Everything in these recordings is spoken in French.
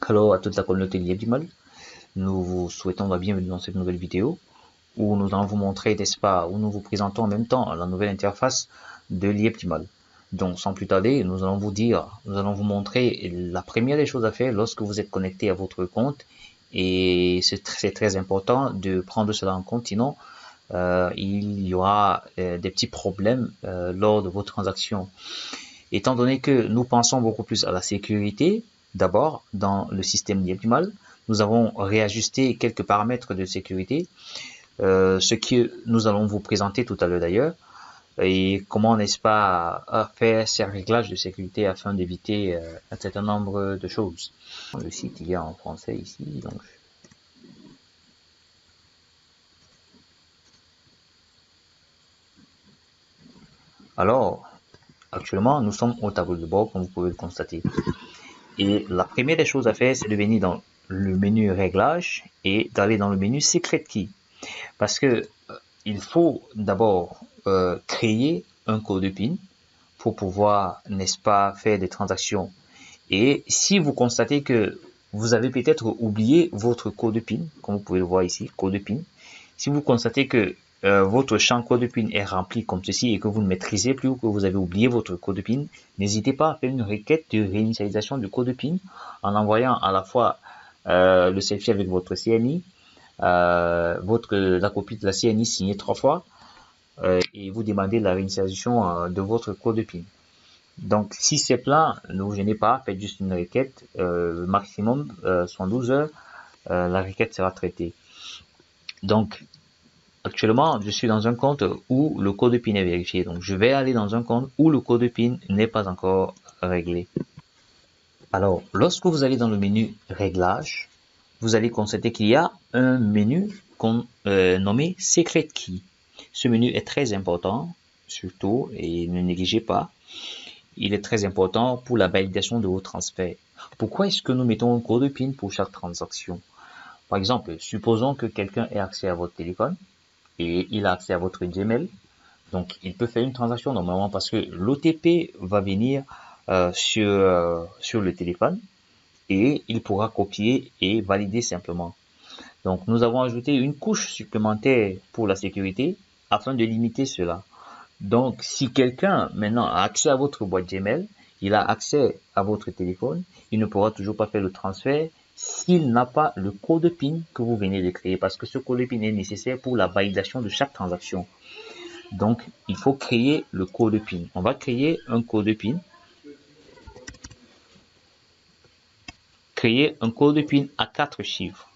Hello à toute la communauté Liebdimal. Nous vous souhaitons la bienvenue dans cette nouvelle vidéo où nous allons vous montrer, n'est-ce pas, où nous vous présentons en même temps la nouvelle interface de Liebdimal. Donc sans plus tarder, nous allons vous montrer la première des choses à faire lorsque vous êtes connecté à votre compte, et c'est très important de prendre cela en compte, sinon il y aura des petits problèmes lors de vos transactions. Étant donné que nous pensons beaucoup plus à la sécurité, d'abord, dans le système Liebdimal, nous avons réajusté quelques paramètres de sécurité, ce que nous allons vous présenter tout à l'heure d'ailleurs, et comment, n'est-ce pas, faire ces réglages de sécurité afin d'éviter un certain nombre de choses. Le site, il y a en français ici, donc. Alors, actuellement, nous sommes au tableau de bord, comme vous pouvez le constater. Et la première des choses à faire, c'est de venir dans le menu réglage et d'aller dans le menu secret key. Parce que il faut d'abord créer un code PIN pour pouvoir, n'est-ce pas, faire des transactions. Et si vous constatez que vous avez peut-être oublié votre code PIN, comme vous pouvez le voir ici, code PIN, si vous constatez que votre champ code PIN est rempli comme ceci et que vous ne maîtrisez plus ou que vous avez oublié votre code PIN, n'hésitez pas à faire une requête de réinitialisation du code PIN en envoyant à la fois le selfie avec votre CNI, la copie de la CNI signée 3 fois, et vous demandez la réinitialisation de votre code PIN. Donc, si c'est plein, ne vous gênez pas, faites juste une requête, maximum 112 heures, la requête sera traitée. Donc, actuellement, je suis dans un compte où le code PIN est vérifié. Donc, je vais aller dans un compte où le code PIN n'est pas encore réglé. Alors, lorsque vous allez dans le menu Réglages, vous allez constater qu'il y a un menu nommé Secret Key. Ce menu est très important, surtout, et ne négligez pas. Il est très important pour la validation de vos transferts. Pourquoi est-ce que nous mettons un code PIN pour chaque transaction? Par exemple, supposons que quelqu'un ait accès à votre téléphone et il a accès à votre Gmail. Donc, il peut faire une transaction normalement parce que l'OTP va venir sur le téléphone et il pourra copier et valider simplement. Donc, nous avons ajouté une couche supplémentaire pour la sécurité afin de limiter cela. Donc, si quelqu'un maintenant a accès à votre boîte Gmail, il a accès à votre téléphone, il ne pourra toujours pas faire le transfert s'il n'a pas le code PIN que vous venez de créer, parce que ce code PIN est nécessaire pour la validation de chaque transaction. Donc, il faut créer le code PIN. On va créer un code PIN. Créer un code PIN à 4 chiffres.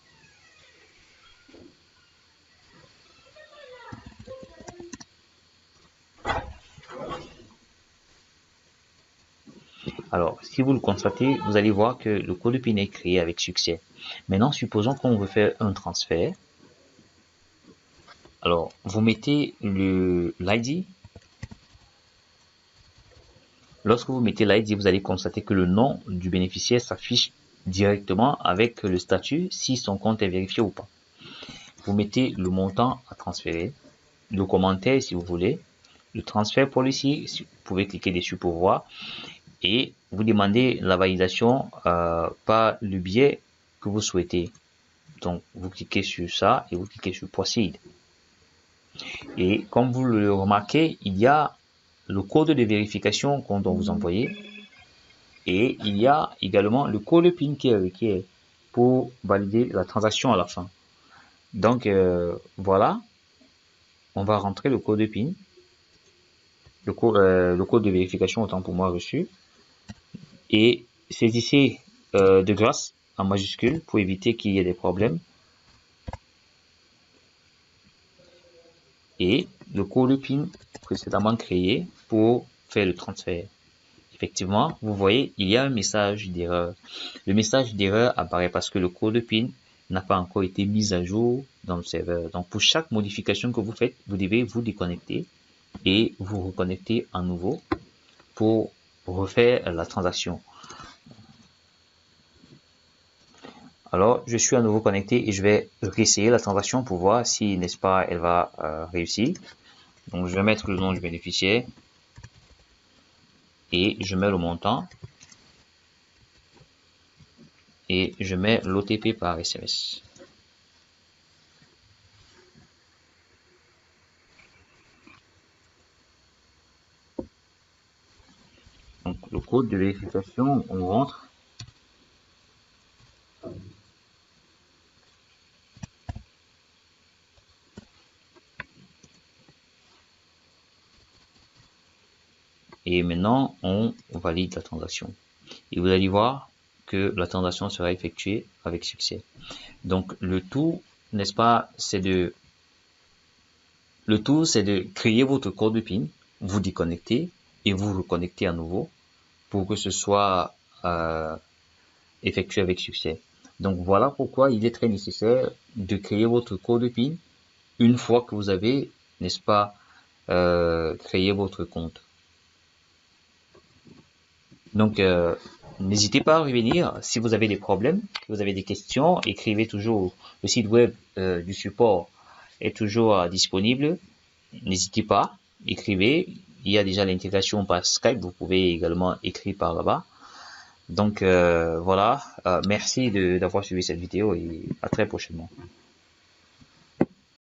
Alors, si vous le constatez, vous allez voir que le code PIN est créé avec succès. Maintenant, supposons qu'on veut faire un transfert. Alors, vous mettez l'ID. Lorsque vous mettez l'ID, vous allez constater que le nom du bénéficiaire s'affiche directement avec le statut si son compte est vérifié ou pas. Vous mettez le montant à transférer, le commentaire si vous voulez, le transfert policy, vous pouvez cliquer dessus pour voir, et vous demandez la validation par le biais que vous souhaitez. Donc, vous cliquez sur ça et vous cliquez sur Proceed. Et comme vous le remarquez, il y a le code de vérification qu'on doit vous envoyer. Et il y a également le code PIN qui est requis pour valider la transaction à la fin. Donc, voilà. On va rentrer le code PIN. Le code de vérification, autant pour moi, reçu. Et saisissez de grâce en majuscule pour éviter qu'il y ait des problèmes. Et le code PIN précédemment créé pour faire le transfert. Effectivement, vous voyez, il y a un message d'erreur. Le message d'erreur apparaît parce que le code PIN n'a pas encore été mis à jour dans le serveur. Donc, pour chaque modification que vous faites, vous devez vous déconnecter et vous reconnecter à nouveau pour refaire la transaction. Alors, je suis à nouveau connecté et je vais réessayer la transaction pour voir si, n'est-ce pas, elle va réussir. Donc, je vais mettre le nom du bénéficiaire et je mets le montant. et je mets l'OTP par SMS. Donc le code de vérification, on rentre. Et maintenant, on valide la transaction. Et vous allez voir que la transaction sera effectuée avec succès. Donc le tout, n'est-ce pas, c'est de créer votre code PIN, vous déconnecter et vous reconnecter à nouveau pour que ce soit effectué avec succès. Donc voilà pourquoi il est très nécessaire de créer votre code PIN une fois que vous avez, n'est-ce pas, créé votre compte. Donc n'hésitez pas à revenir si vous avez des problèmes, si vous avez des questions, écrivez toujours. Le site web du support est toujours disponible. N'hésitez pas, écrivez. Il y a déjà l'intégration par Skype, vous pouvez également écrire par là-bas. Donc voilà, merci d'avoir suivi cette vidéo et à très prochainement.